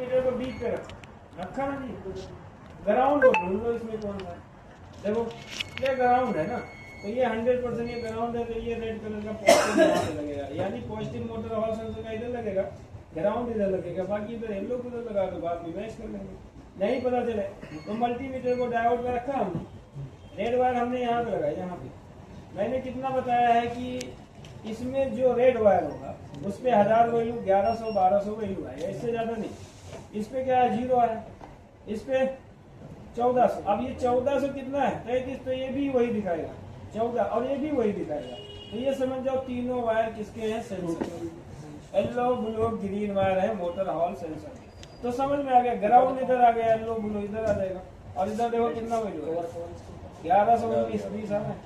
Multimeter को बीच पे रखा ना जी। ग्राउंड को ढूंढ लो इसमें कौन सा है। देखो ये ग्राउंड है ना, तो ये 100% ये ग्राउंड है, तो ये रेड कलर का पॉजिटिव यहाँ पे लगेगा, यानी पॉजिटिव मोटर हॉल सेंसर का इधर लगेगा, ग्राउंड इधर लगेगा, बाकी इधर येलो कलर लगा दो, बाद में मैच कर लेंगे, नहीं पता चले। तो मल्टीमीटर को डायोड में रखा हमने, रेड वायर हमने यहाँ पे लगाया, यहाँ पे मैंने कितना बताया है कि इसमें जो रेड वायर होगा उस पर 1000 वैल्यू, 1100 1200 वैल्यू है, इससे ज्यादा नहीं। इस पे क्या है, 0 है, इस पे 1400। अब ये 1400 कितना है, 33, तो ये भी वही दिखाएगा 14, और ये भी वही दिखाएगा। तो ये समझ जाओ तीनों वायर किसके हैं, sensor, yellow blue green wire है मोटर हॉल सेंसर। तो समझ में आ गया, ग्राउंड इधर आ गया, येलो ब्लू इधर आ जाएगा, और इधर देखो कितना वैल्यू है, 1119 है।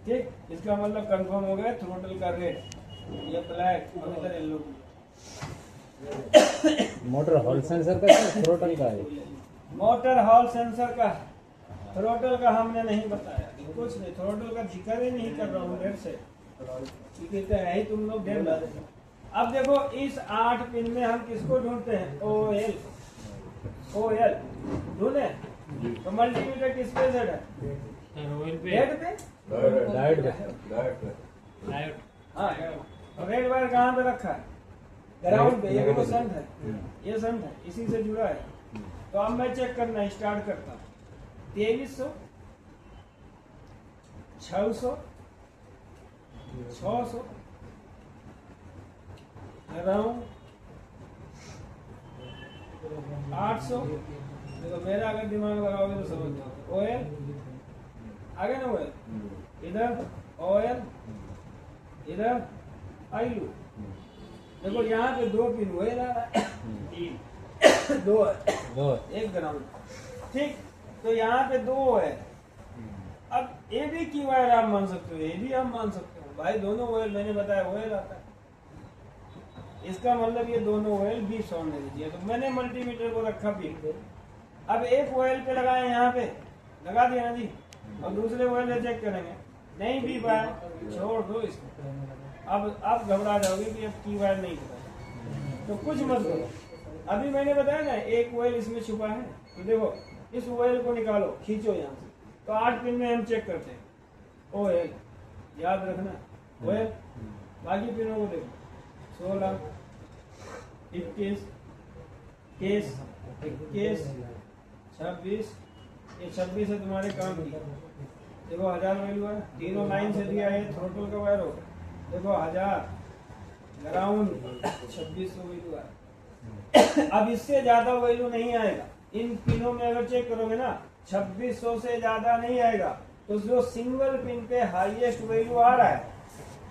ठीक, इसका मतलब कंफर्म हो गया थ्रोटल का रेट, ये ब्लैक और इधर येलो। मोटर हॉल सेंसर का थ्रोटल का है, मोटर हॉल सेंसर का, थ्रोटल का हमने नहीं बताया कुछ नहीं, थ्रोटल का जिक्र ही नहीं कर रहा हूँ डेढ़ से, ठीक है ही तुम लोग डेढ़ ला देना। अब देखो इस 8 पिन में हम किसको ढूंढते हैं, OL, OL ढूंढे, तो मल्टीमीटर किस पे सेट है, रेड पे, डायोड। हाँ रेड वायर कहाँ पे रखा है, ग्राउंड पे, ये देखो संट है, ये संट है, इसी से जुड़ा है। तो अब मैं चेक करना स्टार्ट करता हूँ, 2300, 600, 600, अराउंड 800। देखो मेरा अगर दिमाग लगाओगे तो समझ जाओगे, OL आगे ना, OL इधर, OL इधर, आईलू। देखो यहाँ पे 2 पिन OL आ रहा है, 2 है, एक ग्राउंड, ठीक। तो यहाँ पे 2 है। अब ए बी की वायर आप मान सकते हो, ए भी आप मान सकते हो भाई, दोनों OL मैंने बताया OL आता है, इसका मतलब ये दोनों OL भी सॉन ले लीजिए। तो मैंने मल्टीमीटर को रखा पीक पे, अब एक OL पे लगाए, यहाँ पे लगा दिया ना जी, और दूसरे OL से चेक करेंगे, नहीं भी पाया छोड़ दो इसको। अब घबरा जाओगे कि अब की वायर नहीं पता, तो कुछ मत करो। अभी मैंने बताया ना एक OL इसमें छुपा है, तो देखो इस OL को निकालो, खींचो यहाँ से, तो 8 पिन में हम चेक करते हैं, OL याद रखना, OL। बाकी पिनों को देखो, 16, 21, 21, 26, ये 26 है तुम्हारे काम की। देखो 1000 वैल्यू है, तीनों लाइन से दिया है, थ्रोटल का वायर हो, देखो 1000 ग्राउंड 2600 वैल्यू है। अब इससे ज्यादा वैल्यू नहीं आएगा, इन पिनों में अगर चेक करोगे ना 2600 से ज्यादा नहीं आएगा। तो जो सिंगल पिन पे हाईएस्ट वैल्यू आ रहा है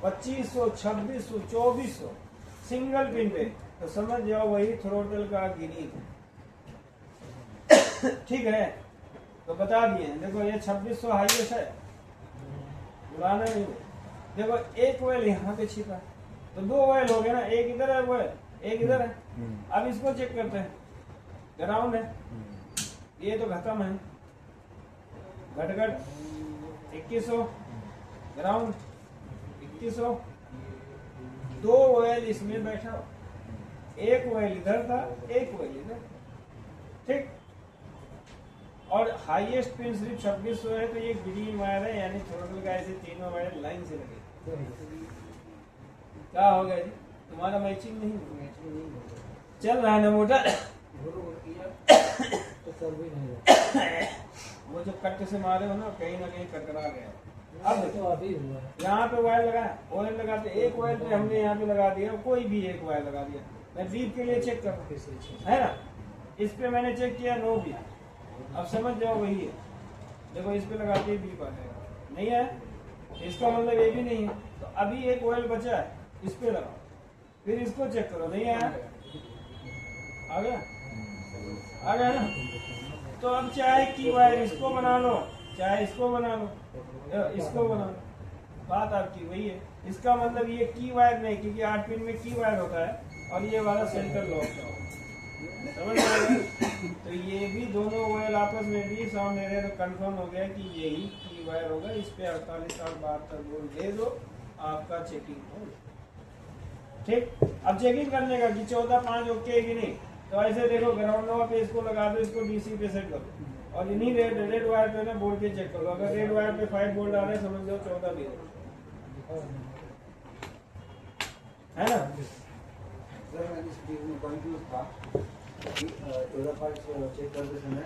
2500, 2600, 2400 सिंगल पिन पे, तो समझ जाओ वही थ्रोटल का गिरी है। ठीक है, तो बता दिए। देखो ये 2600 हाईएस्ट है, उड़ाना नहीं है। देखो एक ऑयल यहाँ पे छिपा है, तो 2 ऑयल हो गए ना, एक इधर है ऑयल, एक इधर है। अब इसको चेक करते हैं, ग्राउंड है, ये तो खत्म है, घटघट 2100 ग्राउंड 2100, 2 ऑयल इसमें बैठा, एक ऑयल इधर था, एक ऑयल इधर, ठीक। और हाईएस्ट पिन सिर्फ 2600 है, तो ये ग्रीन वायर है, यानी थ्रोटल का ऐसे तीनों वायर लाइन से लगे। क्या हो गया जी, तुम्हारा मैचिंग नहीं चल रहा है ना मोटर, वो जो कट से मारे हो ना कहीं कटरा गया। अब तो अभी हुआ यहाँ पे वायर लगाया, ऑयल लगाते, एक ऑयल पे हमने यहाँ पे लगा दिया, कोई भी एक वायर लगा दिया। मैं बीप के लिए चेक कर है ना, इस पे मैंने चेक किया, नो बीप। अब समझ जाओ वही है, देखो इस पे लगाते ही बीप आ जाएगा, नहीं है इसका मतलब ये भी नहीं है। तो अभी एक ऑयल बचा है, इस पे लगाओ, फिर इसको चेक करो, नहीं आया, आ गया, आ गया ना। तो अब चाहे की वायर इसको बना लो, चाहे इसको बना लो, इसको बना लो, बात आपकी वही है। इसका मतलब ये की वायर नहीं, क्योंकि 8 पिन में की वायर होता है और ये वाला सेंटर लॉक का, समझ आएगा। तो ये भी दोनों वायर आपस में भी साउंड दे रहे हैं, तो कंफर्म हो गया कि यही की वायर होगा। इस पे 48 और 72 बोल दे दो, आपका चेकिंग हो, ठीक। अब चेकिंग करने का कि 14.5 ओके कि नहीं, तो ऐसे देखो ग्राउंड नवा पे इसको लगा दो, इसको डीसी पे सेट करो और इन्हीं रेड वायर पे ना बोर्ड के चेक करो। अगर रेड वायर पे 5 वोल्ट आ रहे हैं समझ लो 14 भी है ना। सर मैं इस चीज में कंफ्यूज था कि 14 पार्ट चेक करते समय